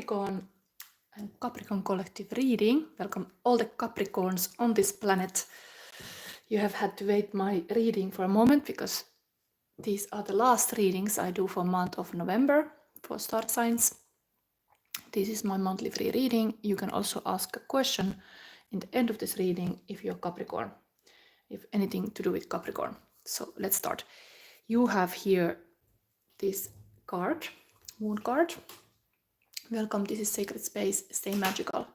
Capricorn and Capricorn collective reading. Welcome all the Capricorns on this planet. You have had to wait my reading for a moment because these are the last readings I do for month of November for star signs. This is my monthly free reading. You can also ask a question in the end of this reading if you're Capricorn, if anything to do with Capricorn. So let's start. You have here this card, moon card. Welcome, this is Sacred Space, stay magical.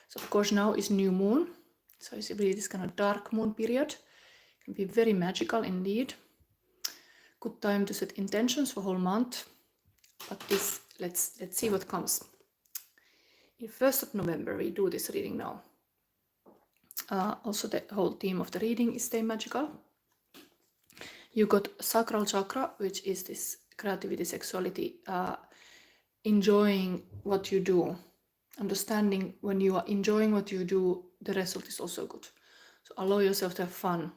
So of course now is new moon. So it's really this kind of dark moon period. It can be very magical indeed. Good time to set intentions for whole month. But this, let's see what comes. In 1st of November we do this reading now. Also the whole theme of the reading is stay magical. You got sacral chakra, which is this creativity, sexuality, enjoying what you do, understanding when you are enjoying what you do, the result is also good. So allow yourself to have fun.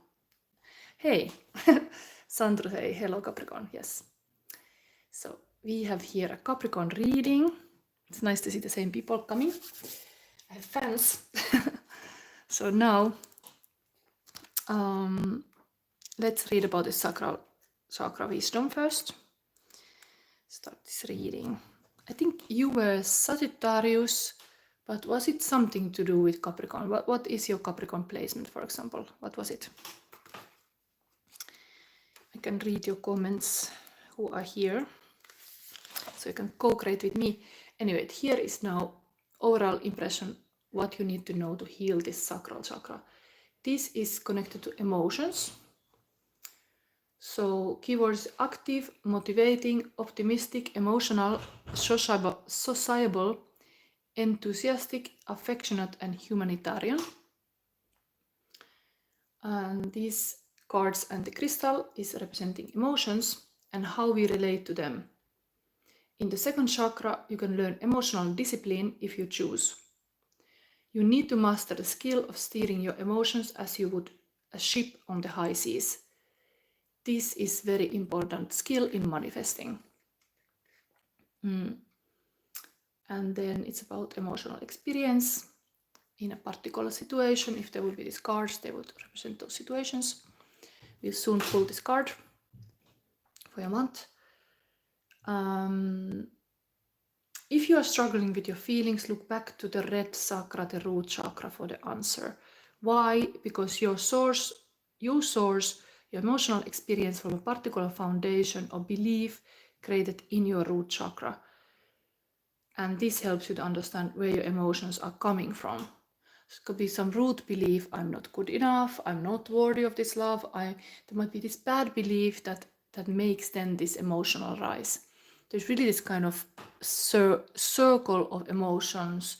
Hey, Sandro, hey, hello Capricorn, yes. So we have here a Capricorn reading. It's nice to see the same people coming. I have fans. So now, let's read about the sacral chakra wisdom first. Start this reading. I think you were Sagittarius, but was it something to do with Capricorn? What is your Capricorn placement, for example? What was it? I can read your comments who are here, so you can co-create with me. Anyway, here is now overall impression, what you need to know to heal this sacral chakra. This is connected to emotions. So keywords: active, motivating, optimistic, emotional, sociable, enthusiastic, affectionate, and humanitarian. And these cards and the crystal is representing emotions and how we relate to them. In the second chakra, you can learn emotional discipline if you choose. You need to master the skill of steering your emotions as you would a ship on the high seas. This is very important skill in manifesting. And then it's about emotional experience in a particular situation. If there would be these cards, they would represent those situations. We'll soon pull this card for your month. If you are struggling with your feelings, look back to the red chakra, the root chakra, for the answer. Why? Because you source your emotional experience from a particular foundation or belief created in your root chakra. And this helps you to understand where your emotions are coming from. So it could be some root belief: I'm not good enough, I'm not worthy of this love. There might be this bad belief that makes then this emotional rise. There's really this kind of circle of emotions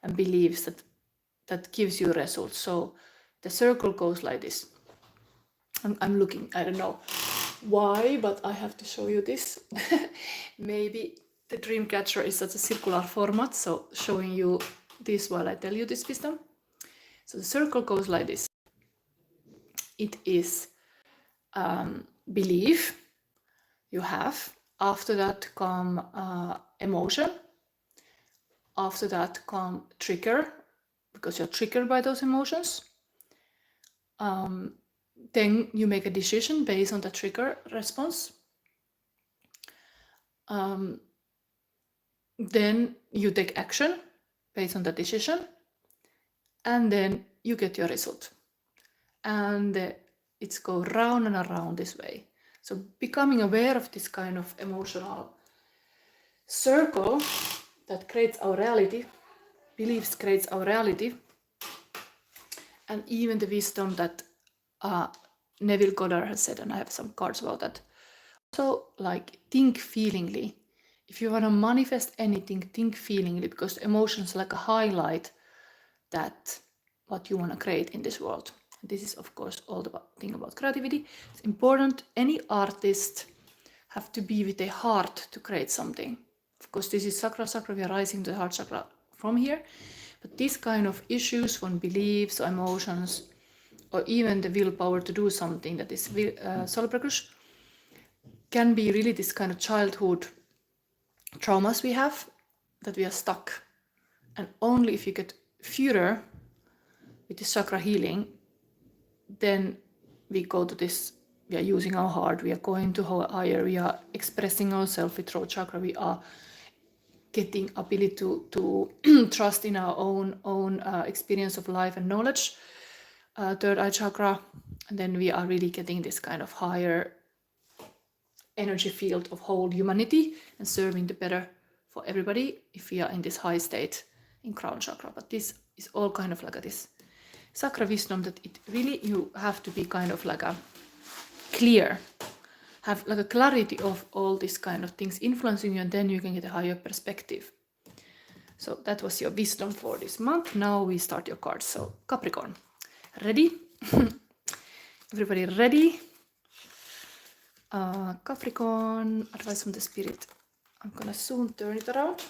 and beliefs that gives you results. So the circle goes like this. I'm looking, I don't know why, but I have to show you this. Maybe the dream catcher is such a circular format, so showing you this while I tell you this wisdom. So the circle goes like this. It is belief you have. After that come emotion. After that come trigger, because you're triggered by those emotions. Then you make a decision based on the trigger response. Then you take action based on the decision. And then you get your result. And it's go round and around this way. So becoming aware of this kind of emotional circle that creates our reality, beliefs creates our reality, and even the wisdom that Neville Goddard has said, and I have some cards about that. So like think feelingly. If you want to manifest anything, think feelingly, because emotions like a highlight that what you want to create in this world. This is of course all the thing about creativity. It's important. Any artist have to be with a heart to create something. Of course, this is sacral chakra. We are rising to the heart chakra from here. But these kind of issues, from beliefs or emotions, or even the willpower to do something that is solar plexus, can be really this kind of childhood traumas we have that we are stuck. And only if you get further with this chakra healing, then we go to this, we are using our heart, we are going to higher, we are expressing ourselves with throat chakra, we are getting ability to trust in our own experience of life and knowledge, third eye chakra, and then we are really getting this kind of higher energy field of whole humanity and serving the better for everybody if we are in this high state in crown chakra. But this is all kind of like this chakra wisdom, that it really, you have to be kind of like a clear, have like a clarity of all these kind of things influencing you, and then you can get a higher perspective. So that was your wisdom for this month. Now we start your cards. So Capricorn, ready? Everybody ready? Capricorn, advice from the spirit. I'm gonna soon turn it around.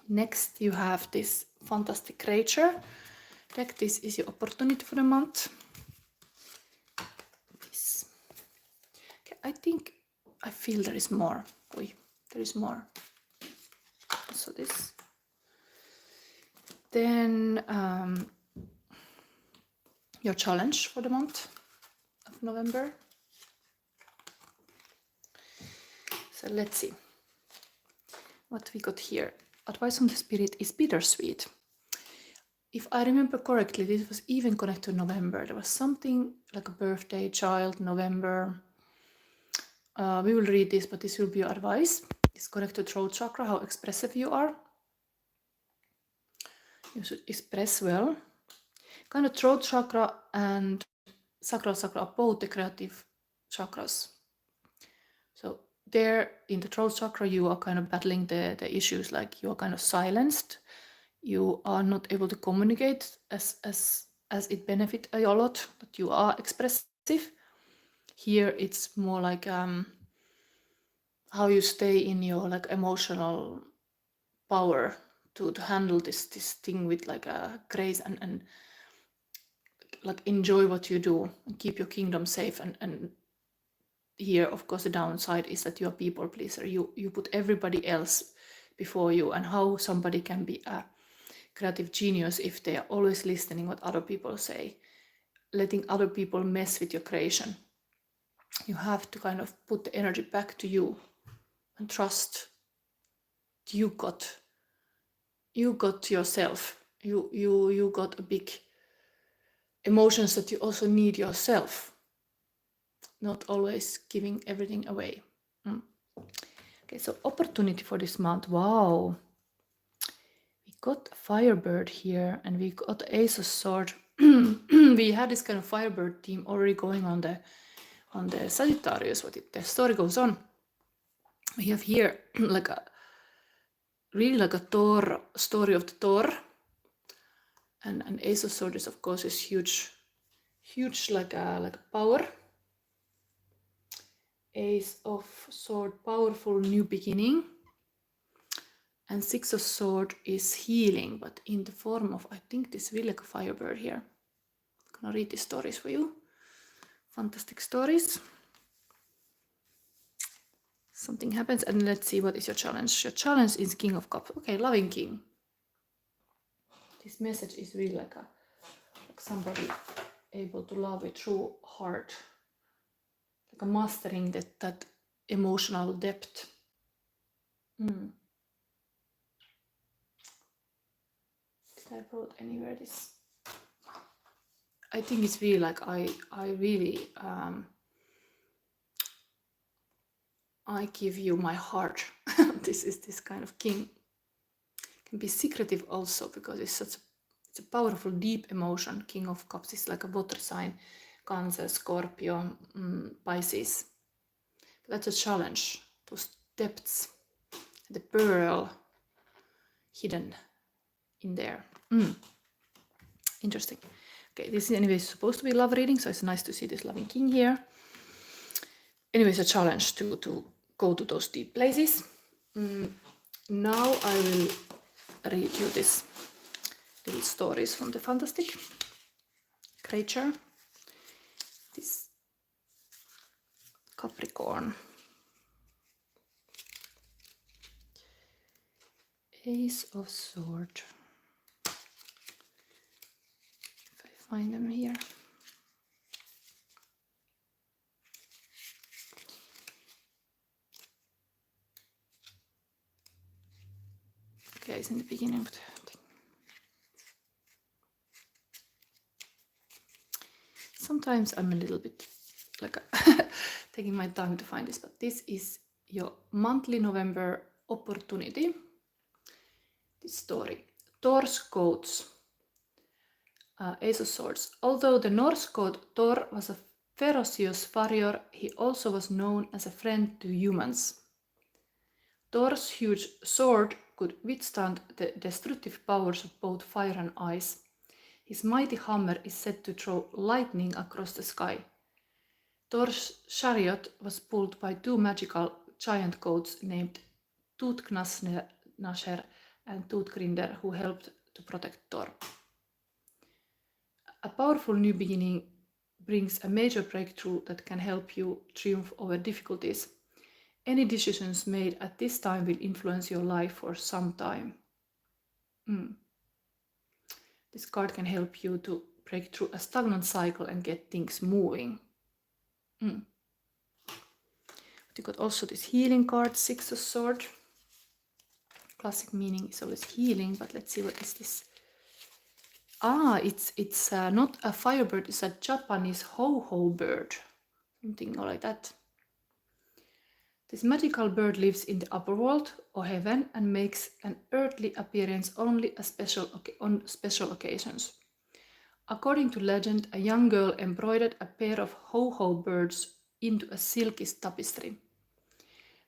Next you have this fantastic creature deck. This is your opportunity for the month. This. Okay, I feel there is more. There is more. So this. Then your challenge for the month of November. So let's see what we got here. Advice from the spirit is bittersweet. If I remember correctly, this was even connected to November. There was something like a birthday, child, November. We will read this, but this will be your advice. It's connected to throat chakra, how expressive you are. You should express well. Kind of throat chakra and sacral chakra are both the creative chakras. So there in the throat chakra, you are kind of battling the issues, like you are kind of silenced. You are not able to communicate as it benefits a lot, but you are expressive. Here it's more like how you stay in your like emotional power to handle this thing with like a grace and like enjoy what you do and keep your kingdom safe. And here, of course, the downside is that you're a people pleaser. You put everybody else before you, and how somebody can be a creative genius if they are always listening what other people say, letting other people mess with your creation. You have to kind of put the energy back to you and trust you got yourself. You got a big emotions that you also need yourself, not always giving everything away. Okay, so opportunity for this month. Wow, we got a Firebird here, and we got Ace of Sword. We had this kind of Firebird theme already going on the Sagittarius. The story goes on. We have here like a really like a Thor story of the Thor, and Ace of Swords, of course, is huge like a power. Ace of Sword, powerful new beginning, and Six of Sword is healing, but in the form of, I think this will like a Firebird here. I'm gonna read these stories for you. Fantastic stories. Something happens, and let's see what is your challenge. Your challenge is King of Cups. Okay, loving King. This message is really like somebody able to love with true heart, like a mastering that emotional depth. Did I wrote anywhere this? I think it's really like I really I give you my heart. This is this kind of king. Can be secretive also, because it's a powerful, deep emotion. King of Cups is like a water sign, Cancer, Scorpio, Pisces. But that's a challenge. Those depths, the pearl hidden in there. Interesting. Okay, this is anyway supposed to be love reading, so it's nice to see this loving king here. Anyways, a challenge to go to those deep places. Now I will read you this little stories from the fantastic creature. This Capricorn. Ace of Swords. If I find them here. Okay, it's in the beginning of the thing. Sometimes I'm a little bit like taking my time to find this, but this is your monthly November opportunity. This story. Thor's coats. Ace of Swords. Although the Norse god Thor was a ferocious warrior, he also was known as a friend to humans. Thor's huge sword could withstand the destructive powers of both fire and ice. His mighty hammer is said to throw lightning across the sky. Thor's chariot was pulled by two magical giant goats named Toothgnasher and Toothgrinder, who helped to protect Thor. A powerful new beginning brings a major breakthrough that can help you triumph over difficulties. Any decisions made at this time will influence your life for some time. This card can help you to break through a stagnant cycle and get things moving. But you got also this healing card, Six of Swords. Classic meaning is always healing, but let's see what is this. It's not a firebird, it's a Japanese ho-ho bird. Something like that. This magical bird lives in the upper world or heaven and makes an earthly appearance only on special occasions. According to legend, a young girl embroidered a pair of ho-ho birds into a silky tapestry.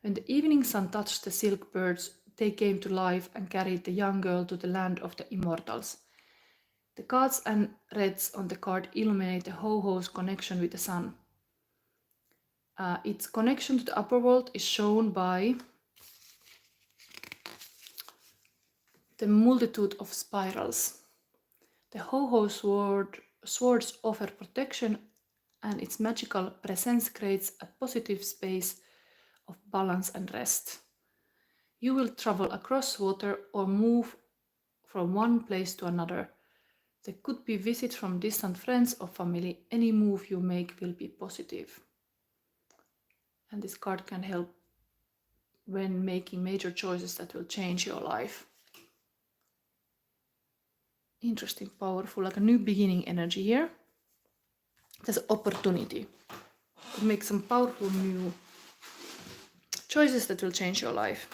When the evening sun touched the silk birds, they came to life and carried the young girl to the land of the immortals. The cards and reds on the card illuminate the ho-ho's connection with the sun. Its connection to the upper world is shown by the multitude of spirals. The ho-ho swords offer protection, and its magical presence creates a positive space of balance and rest. You will travel across water or move from one place to another. There could be visits from distant friends or family. Any move you make will be positive. And this card can help when making major choices that will change your life. Interesting, powerful, like a new beginning energy here. There's opportunity to make some powerful new choices that will change your life.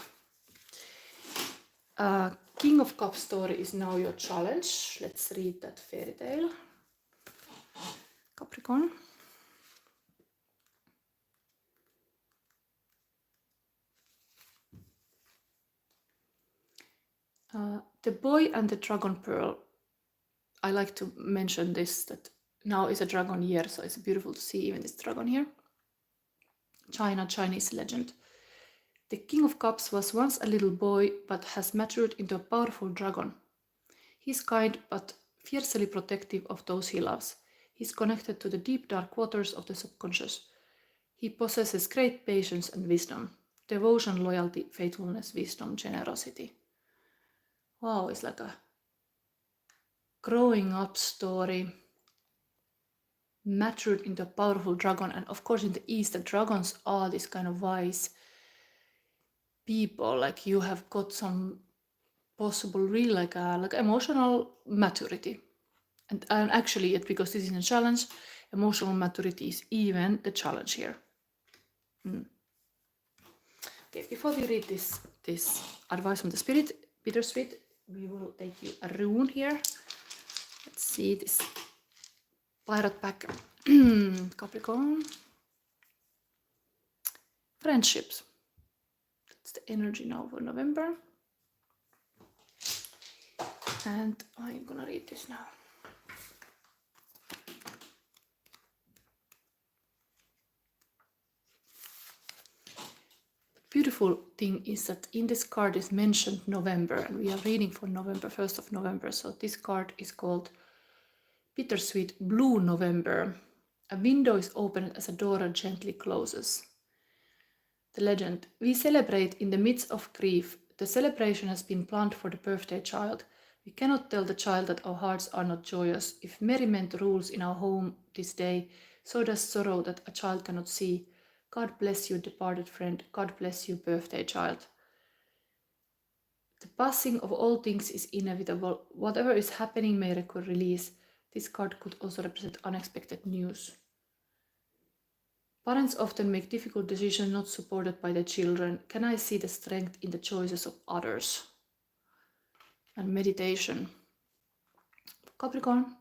King of Cups story is now your challenge. Let's read that fairy tale. Capricorn. The Boy and the Dragon Pearl. I like to mention this, that now is a dragon year, so it's beautiful to see even this dragon here. Chinese legend. The King of Cups was once a little boy, but has matured into a powerful dragon. He's kind, but fiercely protective of those he loves. He's connected to the deep dark waters of the subconscious. He possesses great patience and wisdom. Devotion, loyalty, faithfulness, wisdom, generosity. Wow, it's like a growing up story. Matured into a powerful dragon. And of course in the East, the dragons are this kind of wise people. Like you have got some possible real like emotional maturity. And actually, because this is a challenge, emotional maturity is even the challenge here. Okay, before we read this advice from the spirit, bittersweet, we will take you a rune here. Let's see this pirate pack. Capricorn. Friendships. That's the energy now for November. And I'm gonna read this now. Beautiful thing is that in this card is mentioned November, and we are reading for November, 1st of November. So this card is called Bittersweet Blue November. A window is opened as a door gently closes. The legend: we celebrate in the midst of grief. the celebration has been planned for the birthday child. We cannot tell the child that our hearts are not joyous. If merriment rules in our home this day, so does sorrow that a child cannot see. God bless you, departed friend. God bless you, birthday child. The passing of all things is inevitable. Whatever is happening may require release. This card could also represent unexpected news. Parents often make difficult decisions not supported by their children. Can I see the strength in the choices of others? And meditation. Capricorn.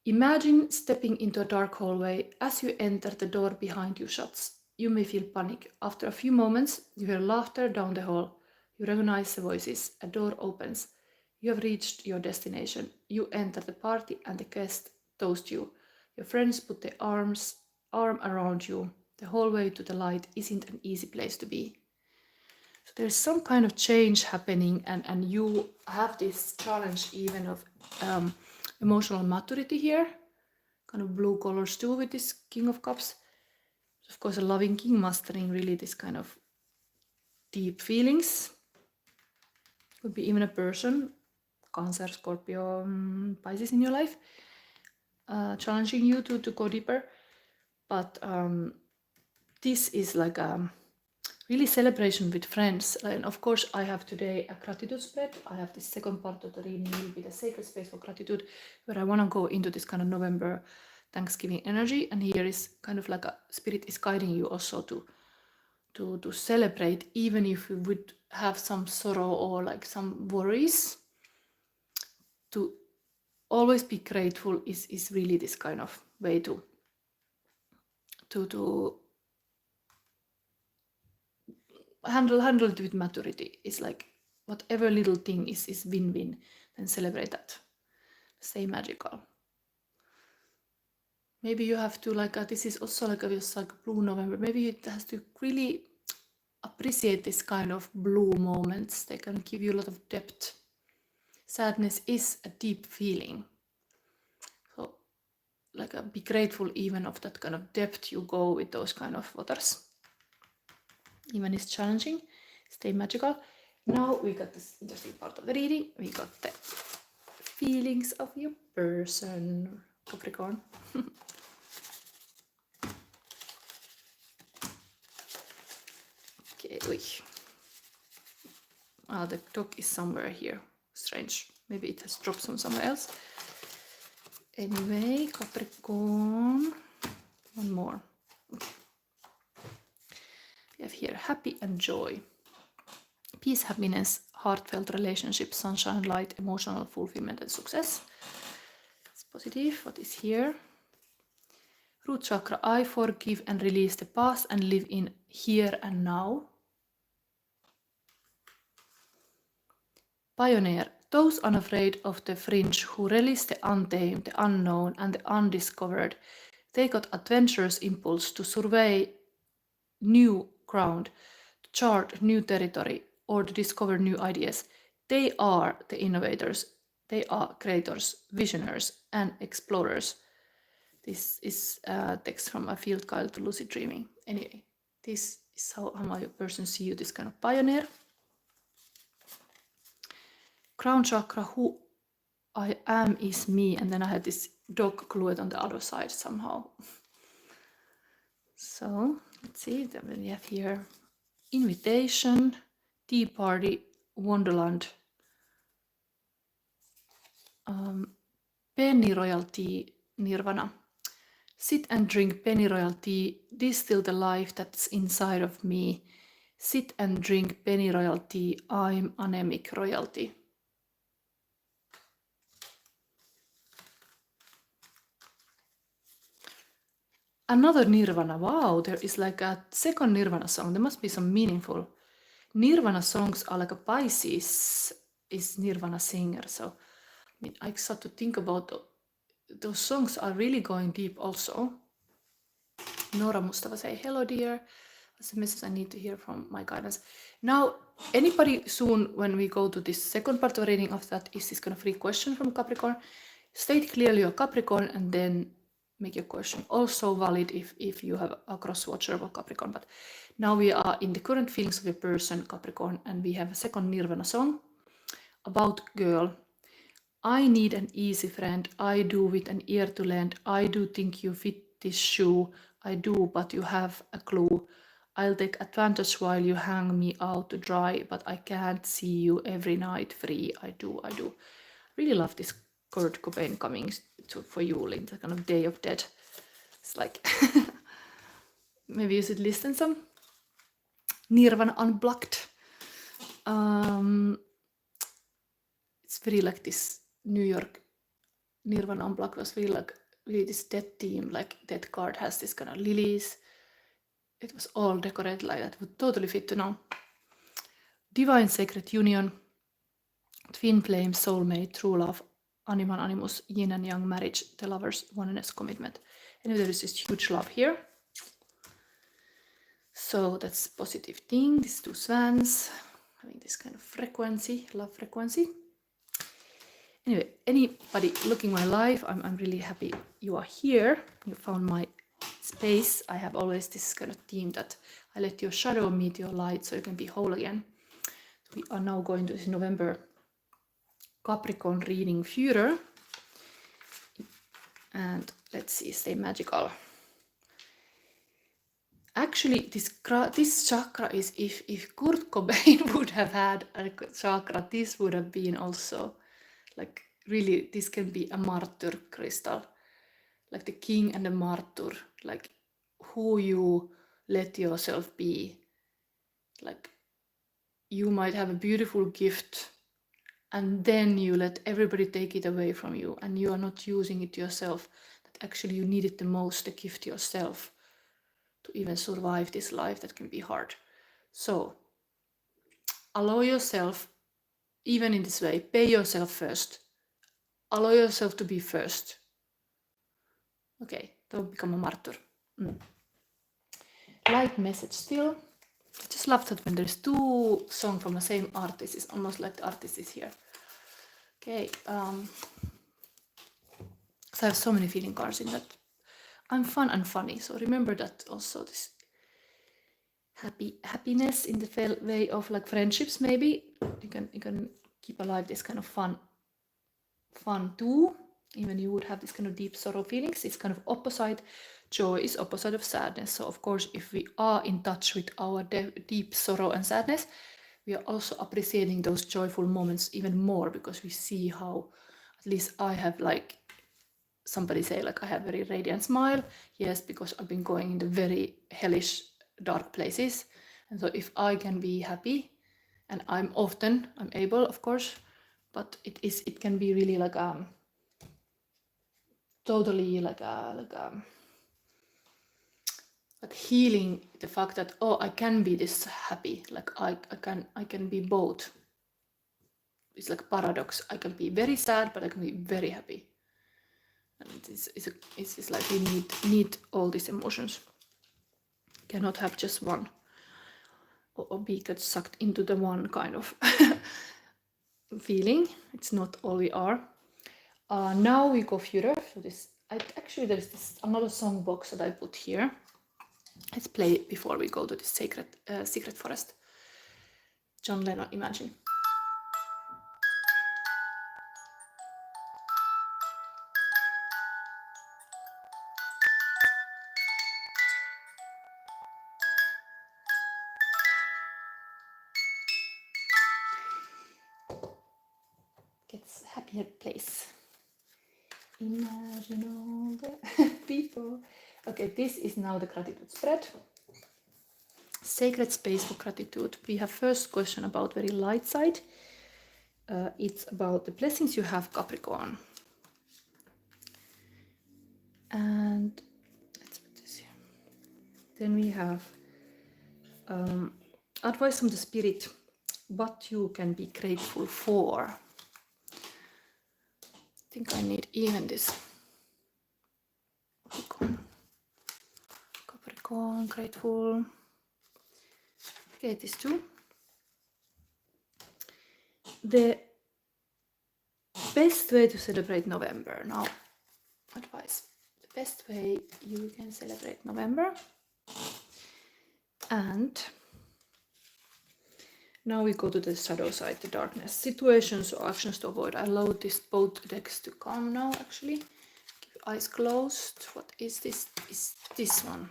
Imagine stepping into a dark hallway. As you enter, the door behind you shuts. You may feel panic. After a few moments, you hear laughter down the hall. You recognize the voices. A door opens. You have reached your destination. You enter the party and the guests toast you. Your friends put their arm around you. The hallway to the light isn't an easy place to be. So there's some kind of change happening, and you have this challenge even of emotional maturity here. Kind of blue colors too with this King of Cups. Of course, a loving king mastering really this kind of deep feelings. Could be even a person, Cancer, Scorpio, Pisces in your life, challenging you to go deeper. But this is like a really celebration with friends. And of course, I have today a gratitude spread. I have this second part of the reading will be the sacred space for gratitude, where I want to go into this kind of November Thanksgiving energy. And here is kind of like a spirit is guiding you also to celebrate, even if you would have some sorrow or like some worries. To always be grateful is really this kind of way to handle it with maturity. It's like whatever little thing is win-win, then celebrate that. Stay magical. Maybe you have to this is also like blue November. Maybe it has to really appreciate this kind of blue moments. They can give you a lot of depth. Sadness is a deep feeling. So be grateful even of that kind of depth you go with those kind of waters. Even it's challenging. Stay magical. Now we got this interesting part of the reading. We got the feelings of your person, Capricorn. Okay, the dog is somewhere here. Strange. Maybe it has dropped from somewhere else. Anyway, Capricorn. One more. Okay. We have here happy and joy. Peace, happiness, heartfelt relationship, sunshine, light, emotional fulfillment and success. It's positive. What is here? Root chakra, I forgive and release the past and live in here and now. Pioneer, those unafraid of the fringe who relish the untamed, the unknown and the undiscovered. They got adventurous impulse to survey new ground, to chart new territory, or to discover new ideas. They are the innovators. They are creators, visionaries, and explorers. This is a text from a field guide to lucid dreaming. Anyway, this is how my person see you, this kind of pioneer. Crown chakra, who I am is me, and then I had this dog glued on the other side somehow. So let's see, then we have here invitation, tea party, wonderland, penny royalty, nirvana. Sit and drink penny royalty, distill the life that's inside of me. Sit and drink penny royalty, I'm anemic royalty. Another Nirvana, wow, there is like a second Nirvana song. There must be some meaningful. Nirvana songs are like a Pisces is Nirvana singer. So I start to think about those songs are really going deep also. Nora Mustafa say, hello dear. That's a message I need to hear from my guidance. Now, anybody soon when we go to this second part of reading of that is this kind of free question from Capricorn. State clearly your Capricorn and then make your question also valid if you have a cross-watcher of Capricorn. But now we are in the current feelings of your person, Capricorn, and we have a second Nirvana song about girl. I need an easy friend, I do with an ear to lend, I do think you fit this shoe, I do, but you have a clue. I'll take advantage while you hang me out to dry, but I can't see you every night free, I do. Really love this Kurt Cobain coming for you in the kind of Day of Dead. It's like, maybe you should listen some Nirvana Unplugged. It's very like this New York Nirvana Unplugged was really like really this dead theme, like Dead card has this kind of lilies. It was all decorated like that, would totally fit to now. Divine Sacred Union, Twin Flame, Soulmate, True Love, Animal Animus, Yin and Yang Marriage, the Lovers, Oneness, Commitment. And there is this huge love here. So that's positive thing. These two swans having this kind of frequency, love frequency. Anyway, anybody looking my life, I'm really happy you are here. You found my space. I have always this kind of theme that I let your shadow meet your light so you can be whole again. We are now going to this November Capricorn reading Führer. And let's see, stay magical. Actually, this chakra is, if Kurt Cobain would have had a chakra, this would have been also, like, really, this can be a martyr crystal. Like the king and the martyr, like who you let yourself be. Like, you might have a beautiful gift and then you let everybody take it away from you and you are not using it yourself. That actually you need it the most, the gift yourself, to even survive this life that can be hard. So allow yourself, even in this way, pay yourself first. Allow yourself to be first. Okay, don't become a martyr. Light message still. I just love that when there's two songs from the same artist, it's almost like the artist is here. Okay, so I have so many feeling cards in that. I'm fun and funny, so remember that also, this happiness in the way of like friendships. Maybe you can keep alive this kind of fun too. Even you would have this kind of deep sorrow feelings. It's kind of opposite. Joy is opposite of sadness. So of course, if we are in touch with our deep sorrow and sadness, we are also appreciating those joyful moments even more, because we see how, at least I have, like somebody say, like I have very radiant smile. Yes, because I've been going into very hellish dark places. And so if I can be happy, and I'm able, of course, but it can be really like totally like healing, the fact that, oh, I can be this happy, like I can be both. It's like a paradox. I can be very sad, but I can be very happy. And it's like we need all these emotions. Cannot have just one, or be get sucked into the one kind of feeling. It's not all we are. Now we go Führer. So actually there's this another song box that I put here. Let's play it before we go to the secret forest. John Lennon, Imagine. Gets happier place. Imagine all the people. Okay, this is now the gratitude spread. Sacred space for gratitude. We have first question about very light side. It's about the blessings you have, Capricorn. And let's put this here. Then we have advice from the spirit, what you can be grateful for. I think I need even this. Capricorn, grateful. Okay, these two. The best way to celebrate November. Now, advice. The best way you can celebrate November. And now we go to the shadow side, the darkness. Situations or actions to avoid. I load this both decks to come now, actually. Keep eyes closed. What is this? Is this one?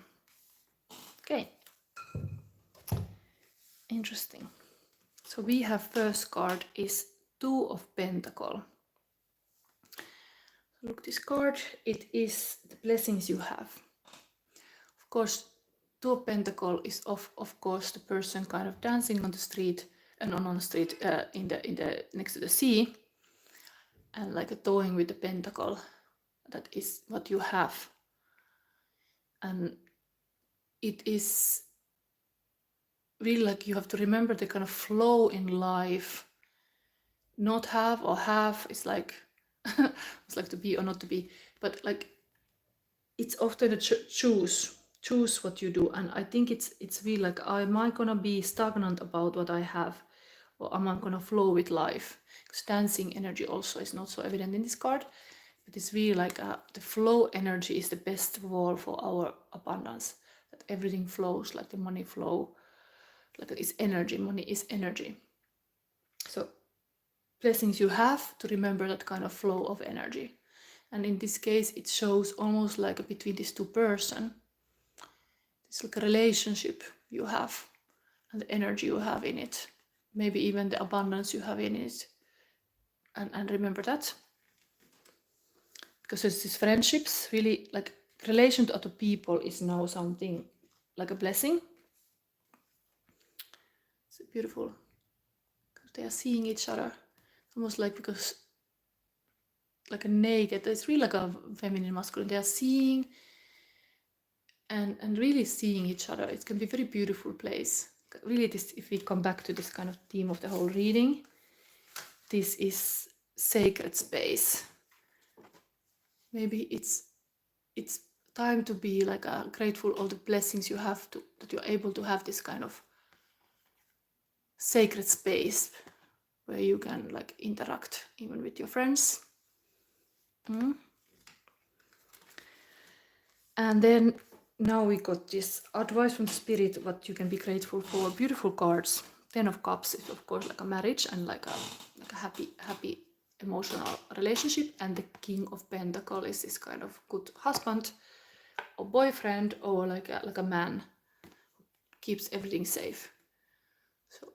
Okay. Interesting. So we have first card is Two of Pentacle. Look, this card, it is the blessings you have. Of course, Two of Pentacle is of course the person kind of dancing on the street and on the street in the next to the sea, and like a toying with the pentacle. That is what you have, and it is really like you have to remember the kind of flow in life. Not have or have is like it's like to be or not to be, but like it's often a choose what you do. And I think it's really like, am I gonna be stagnant about what I have, or am I gonna flow with life? Because dancing energy also is not so evident in this card, but it's really like the flow energy is the best wall for our abundance, that everything flows, like the money flow, like it's energy. Money is energy. So blessings you have to remember that kind of flow of energy. And in this case, it shows almost like between these two persons. It's like a relationship you have and the energy you have in it. Maybe even the abundance you have in it. And remember that. Because it's these friendships, really like relation to other people is now something like a blessing. It's beautiful. They are seeing each other. Almost like because like a naked, it's really like a feminine masculine. They are seeing and really seeing each other. It can be a very beautiful place. Really, this, if we come back to this kind of theme of the whole reading, this is sacred space. Maybe it's time to be like grateful all the blessings you have to, that you're able to have this kind of sacred space where you can like interact even with your friends. And then now we got this advice from the spirit, what you can be grateful for. Beautiful cards. 10 of Cups is of course like a marriage and like a happy emotional relationship, and the King of Pentacles is this kind of good husband or boyfriend, or like a man who keeps everything safe. So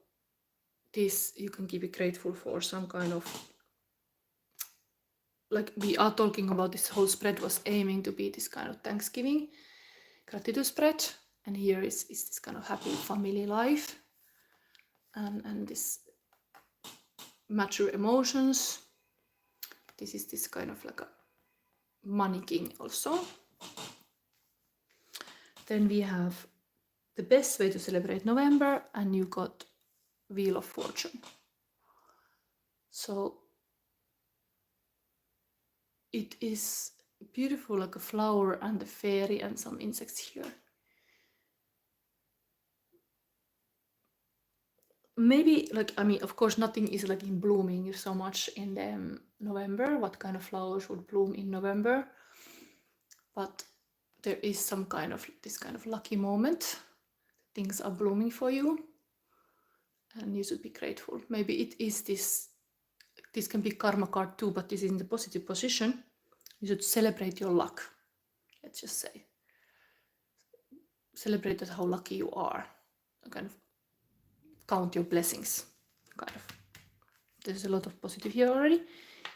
this you can be grateful for, some kind of, like we are talking about, this whole spread was aiming to be this kind of Thanksgiving gratitude spread, and here is this kind of happy family life and this mature emotions. This is this kind of like a money king also. Then we have the best way to celebrate November, and you got Wheel of Fortune. So it is beautiful, like a flower and a fairy and some insects here. Maybe like, I mean, of course nothing is like in blooming so much in the November. What kind of flowers would bloom in November? But there is some kind of this kind of lucky moment. Things are blooming for you and you should be grateful. Maybe it is this can be karma card too, but this is in the positive position. You should celebrate your luck. Let's just say, celebrate that how lucky you are. Kind of count your blessings, kind of. There's a lot of positive here already.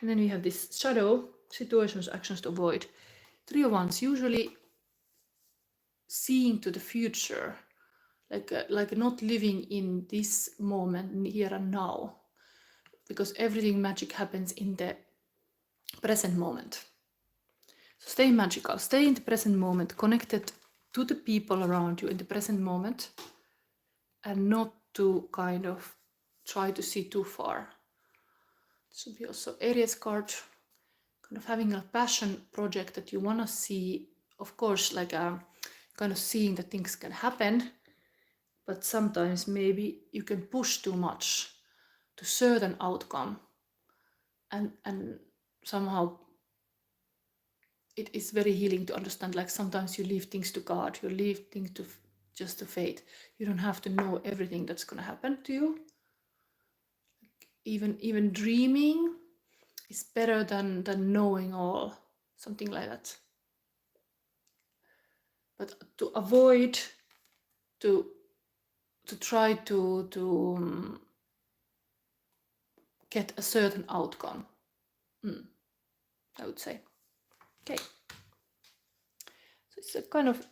And then we have this shadow, situations, actions to avoid. 3 of Wands, usually seeing to the future, like not living in this moment, here and now, because everything magic happens in the present moment. So stay magical, stay in the present moment, connected to the people around you in the present moment, and not to kind of try to see too far. This would be also Aries card, kind of having a passion project that you want to see, of course, like kind of seeing that things can happen, but sometimes maybe you can push too much to certain outcome and somehow it is very healing to understand, like sometimes you leave things to God, you leave things to just to fate. You don't have to know everything that's going to happen to you. Even dreaming is better than knowing all, something like that. But to avoid to try to get a certain outcome, I would say. Okay, so it's a kind of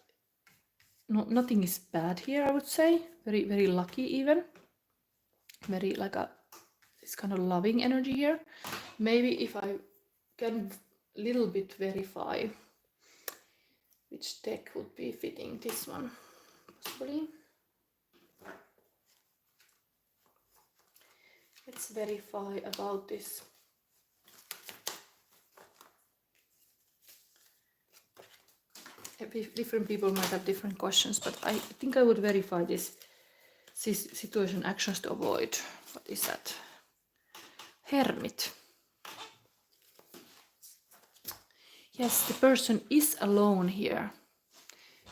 nothing is bad here, I would say. Very, very lucky, even very like this kind of loving energy here. Maybe if I can a little bit verify which deck would be fitting, this one possibly. Let's verify about this. Different people might have different questions, but I think I would verify this situation, actions to avoid. What is that? Hermit. Yes, the person is alone here,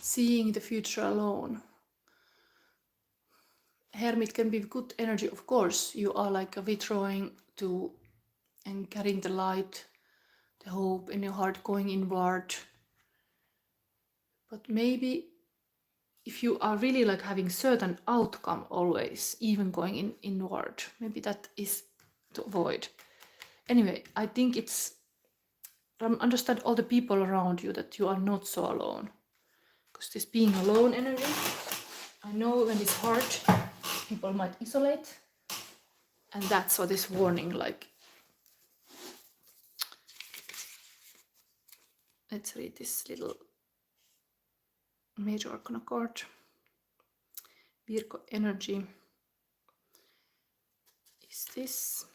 seeing the future alone. Hermit can be good energy, of course. You are like withdrawing to and carrying the light, the hope in your heart, going inward. But maybe if you are really like having certain outcome always, even going inward, maybe that is to avoid. Anyway, I think it's understand all the people around you, that you are not so alone. Because this being alone energy, I know when it's hard, people might isolate. And that's what is warning, like. Let's read this little major arcana card. Virgo energy is this.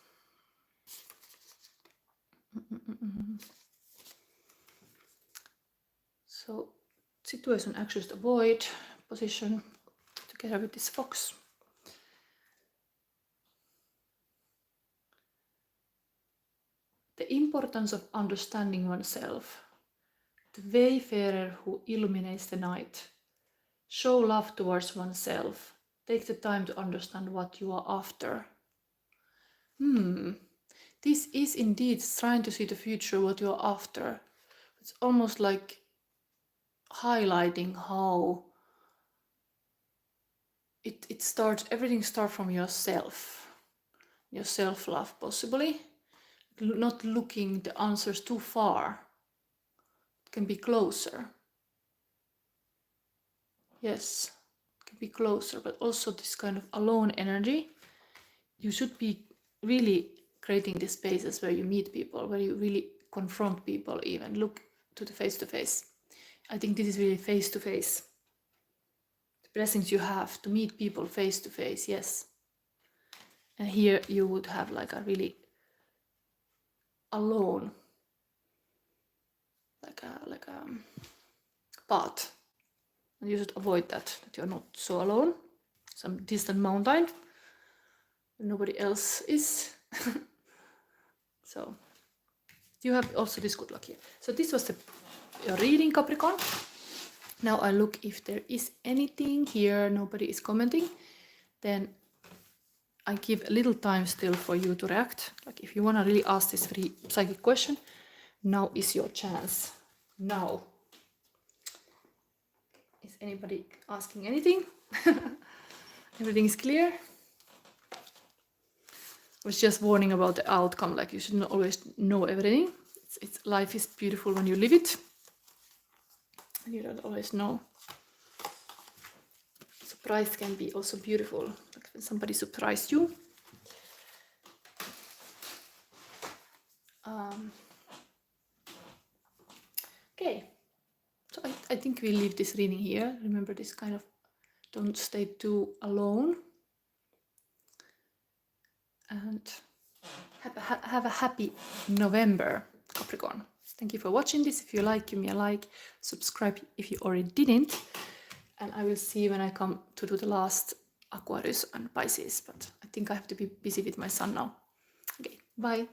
So situation, actions to avoid, position together with this fox. The importance of understanding oneself. The wayfarer who illuminates the night. Show love towards oneself. Take the time to understand what you are after. This is indeed trying to see the future, what you are after. It's almost like highlighting how it starts, everything starts from yourself. Your self-love, possibly. Not looking the answers too far. It can be closer. Yes, it can be closer, but also this kind of alone energy. You should be really creating these spaces where you meet people, where you really confront people, even look to the face-to-face. I think this is really face-to-face. The blessings you have to meet people face-to-face, yes. And here you would have like a really alone, like a path. And you should avoid that you're not so alone. Some distant mountain, nobody else is. So you have also this good luck here. So this was the reading, Capricorn. Now I look if there is anything here, nobody is commenting, then I give a little time still for you to react. Like if you want to really ask this free psychic question, now is your chance. Now. Is anybody asking anything? Everything is clear? I was just warning about the outcome, like you should not always know everything. Life is beautiful when you live it. And you don't always know. Surprise can be also beautiful, like when somebody surprised you. Okay, so I think we leave this reading here. Remember this kind of, don't stay too alone. And have a happy November, Capricorn. Thank you for watching this. If you like, give me a like, subscribe if you already didn't. And I will see you when I come to do the last Aquarius and Pisces. But I think I have to be busy with my son now. Okay, bye.